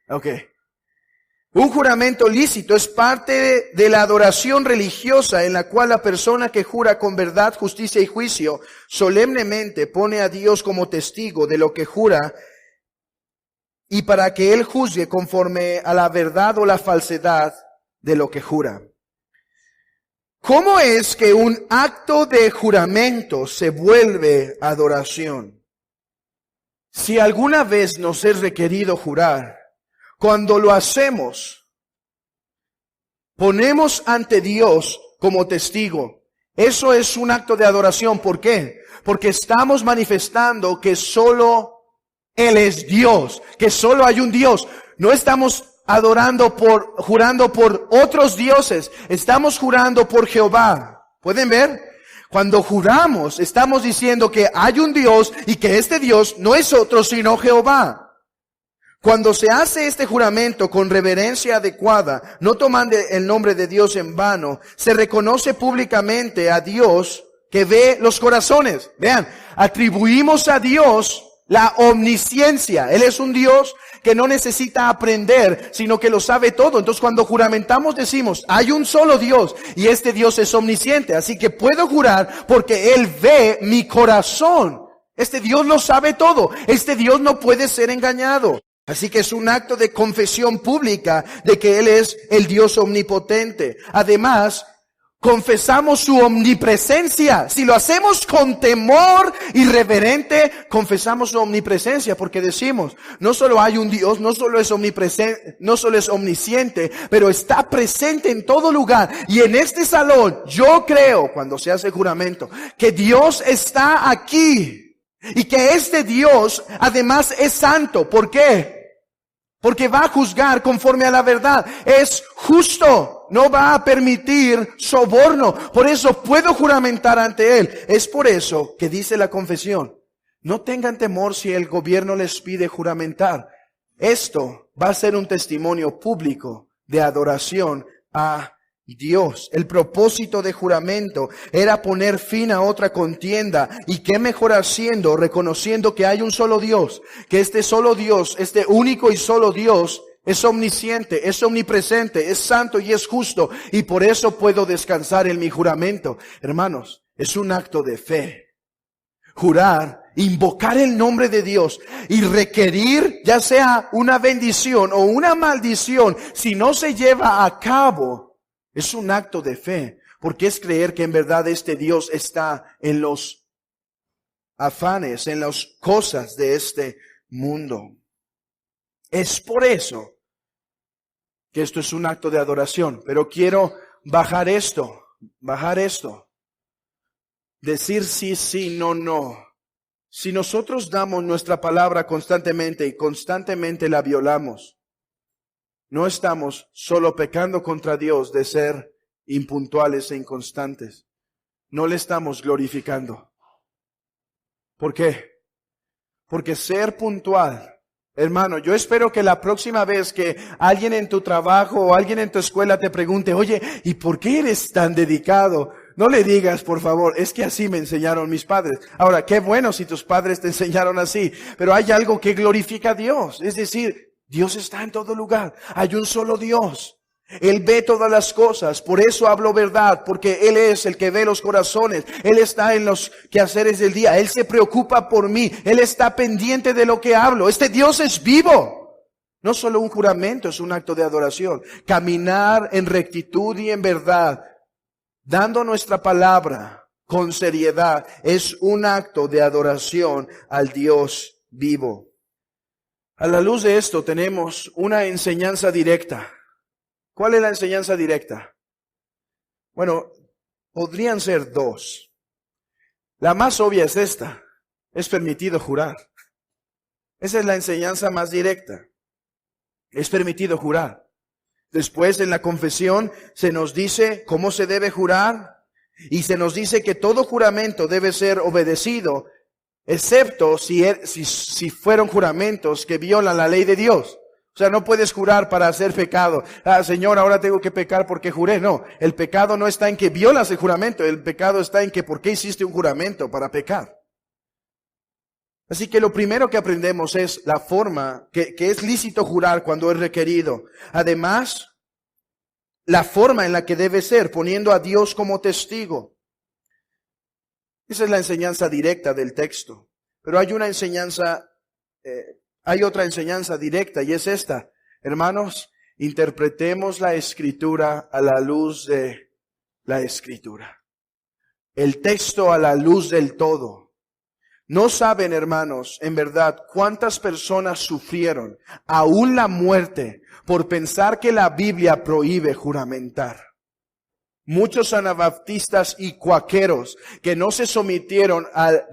Ok. Un juramento lícito es parte de la adoración religiosa en la cual la persona que jura con verdad, justicia y juicio solemnemente pone a Dios como testigo de lo que jura y para que Él juzgue conforme a la verdad o la falsedad de lo que jura. ¿Cómo es que un acto de juramento se vuelve adoración? Si alguna vez nos es requerido jurar, cuando lo hacemos, ponemos ante Dios como testigo. Eso es un acto de adoración. ¿Por qué? Porque estamos manifestando que solo Él es Dios, que solo hay un Dios. No estamos jurando por otros dioses. Estamos jurando por Jehová. ¿Pueden ver? Cuando juramos, estamos diciendo que hay un Dios y que este Dios no es otro sino Jehová. Cuando se hace este juramento con reverencia adecuada, no tomando el nombre de Dios en vano, se reconoce públicamente a Dios que ve los corazones. Vean, atribuimos a Dios la omnisciencia. Él es un Dios que no necesita aprender, sino que lo sabe todo. Entonces cuando juramentamos decimos, hay un solo Dios y este Dios es omnisciente. Así que puedo jurar porque Él ve mi corazón. Este Dios lo sabe todo. Este Dios no puede ser engañado. Así que es un acto de confesión pública de que Él es el Dios omnipotente. Además, confesamos su omnipresencia. Si lo hacemos con temor irreverente, confesamos su omnipresencia porque decimos, no solo hay un Dios, no solo es omnipresente, no solo es omnisciente, pero está presente en todo lugar. Y en este salón, yo creo, cuando se hace juramento, que Dios está aquí. Y que este Dios además es santo. ¿Por qué? Porque va a juzgar conforme a la verdad. Es justo. No va a permitir soborno. Por eso puedo juramentar ante Él. Es por eso que dice la confesión. No tengan temor si el gobierno les pide juramentar. Esto va a ser un testimonio público de adoración a Dios. El propósito de juramento era poner fin a otra contienda. Y qué mejor haciendo, reconociendo que hay un solo Dios, que este solo Dios, este único y solo Dios, es omnisciente, es omnipresente, es santo y es justo. Y por eso puedo descansar en mi juramento. Hermanos, es un acto de fe. Jurar, invocar el nombre de Dios y requerir ya sea una bendición o una maldición, si no se lleva a cabo, es un acto de fe, porque es creer que en verdad este Dios está en los afanes, en las cosas de este mundo. Es por eso que esto es un acto de adoración, pero quiero bajar esto. Decir sí, sí, no, no. Si nosotros damos nuestra palabra constantemente y constantemente la violamos, no estamos solo pecando contra Dios de ser impuntuales e inconstantes. No le estamos glorificando. ¿Por qué? Porque ser puntual Hermano, yo espero que la próxima vez que alguien en tu trabajo o alguien en tu escuela te pregunte, oye, ¿y por qué eres tan dedicado? No le digas, por favor, es que así me enseñaron mis padres. Ahora, qué bueno si tus padres te enseñaron así, pero hay algo que glorifica a Dios. Es decir, Dios está en todo lugar. Hay un solo Dios. Él ve todas las cosas, por eso hablo verdad, porque Él es el que ve los corazones. Él está en los quehaceres del día. Él se preocupa por mí. Él está pendiente de lo que hablo. Este Dios es vivo. No solo un juramento, es un acto de adoración. Caminar en rectitud y en verdad, dando nuestra palabra con seriedad, es un acto de adoración al Dios vivo. A la luz de esto tenemos una enseñanza directa. ¿Cuál es la enseñanza directa? Bueno, podrían ser dos. La más obvia es esta. Es permitido jurar. Esa es la enseñanza más directa. Es permitido jurar. Después en la confesión se nos dice cómo se debe jurar y se nos dice que todo juramento debe ser obedecido, excepto si fueron juramentos que violan la ley de Dios. O sea, no puedes jurar para hacer pecado. Señor, ahora tengo que pecar porque juré. No, el pecado no está en que violas el juramento. El pecado está en que ¿por qué hiciste un juramento para pecar? Así que lo primero que aprendemos es la forma que es lícito jurar cuando es requerido. Además, la forma en la que debe ser, poniendo a Dios como testigo. Esa es la enseñanza directa del texto. Pero hay una enseñanza hay otra enseñanza directa y es esta. Hermanos, interpretemos la Escritura a la luz de la Escritura. El texto a la luz del todo. No saben, hermanos, en verdad, cuántas personas sufrieron, aún la muerte, por pensar que la Biblia prohíbe juramentar. Muchos anabaptistas y cuáqueros que no se sometieron al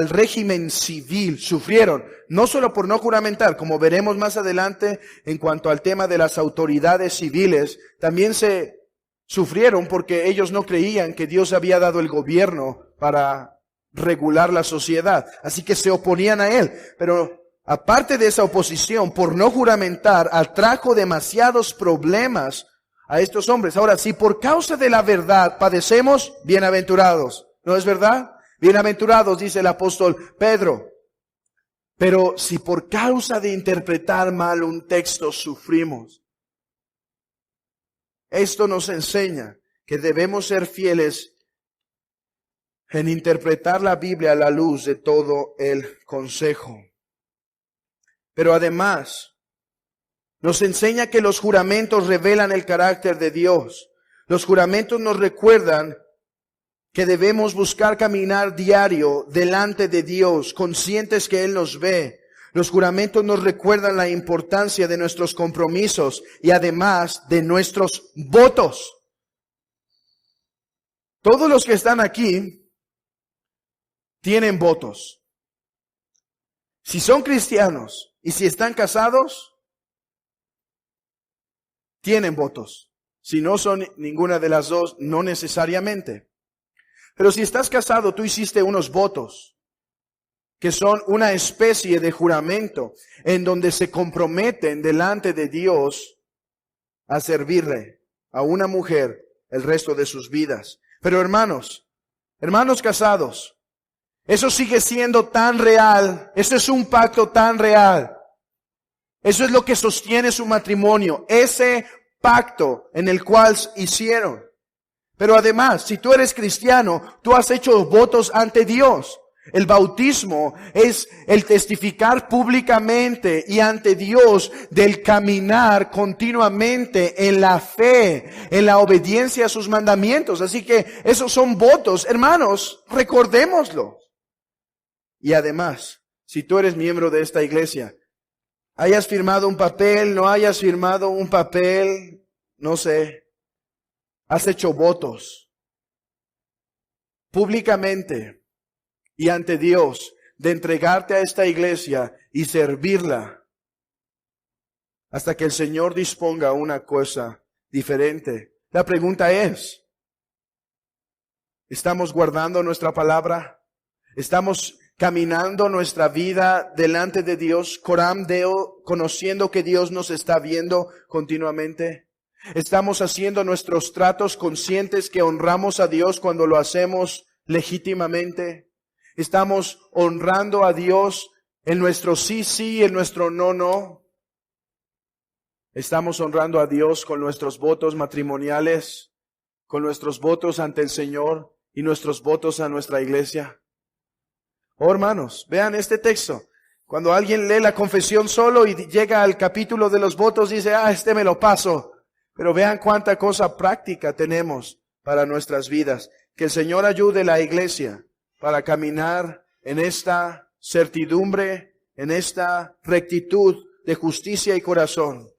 régimen civil sufrieron, no solo por no juramentar, como veremos más adelante en cuanto al tema de las autoridades civiles, también se sufrieron porque ellos no creían que Dios había dado el gobierno para regular la sociedad, así que se oponían a Él. Pero aparte de esa oposición, por no juramentar, atrajo demasiados problemas a estos hombres. Ahora, si por causa de la verdad padecemos, bienaventurados, ¿no es verdad? Bienaventurados, dice el apóstol Pedro. Pero si por causa de interpretar mal un texto sufrimos, esto nos enseña que debemos ser fieles en interpretar la Biblia a la luz de todo el consejo. Pero además, nos enseña que los juramentos revelan el carácter de Dios. Los juramentos nos recuerdan que debemos buscar caminar diario delante de Dios, conscientes que Él nos ve. Los juramentos nos recuerdan la importancia de nuestros compromisos y además de nuestros votos. Todos los que están aquí tienen votos. Si son cristianos y si están casados, tienen votos. Si no son ninguna de las dos, no necesariamente. Pero si estás casado, tú hiciste unos votos, que son una especie de juramento, en donde se comprometen delante de Dios a servirle a una mujer el resto de sus vidas. Pero hermanos casados, eso sigue siendo tan real, eso es un pacto tan real. Eso es lo que sostiene su matrimonio, ese pacto en el cual hicieron. Pero además, si tú eres cristiano, tú has hecho votos ante Dios. El bautismo es el testificar públicamente y ante Dios del caminar continuamente en la fe, en la obediencia a sus mandamientos. Así que esos son votos. Hermanos, recordémoslo. Y además, si tú eres miembro de esta iglesia, hayas firmado un papel, no hayas firmado un papel, no sé. Has hecho votos públicamente y ante Dios de entregarte a esta iglesia y servirla hasta que el Señor disponga una cosa diferente. La pregunta es, ¿estamos guardando nuestra palabra? ¿Estamos caminando nuestra vida delante de Dios, coram Deo, conociendo que Dios nos está viendo continuamente. Estamos haciendo nuestros tratos conscientes que honramos a Dios cuando lo hacemos legítimamente. Estamos honrando a Dios en nuestro sí, sí, en nuestro no, no. Estamos honrando a Dios con nuestros votos matrimoniales, con nuestros votos ante el Señor y nuestros votos a nuestra iglesia. Oh, hermanos, vean este texto. Cuando alguien lee la confesión solo y llega al capítulo de los votos, dice, este me lo paso. Pero vean cuánta cosa práctica tenemos para nuestras vidas. Que el Señor ayude a la iglesia para caminar en esta certidumbre, en esta rectitud de justicia y corazón.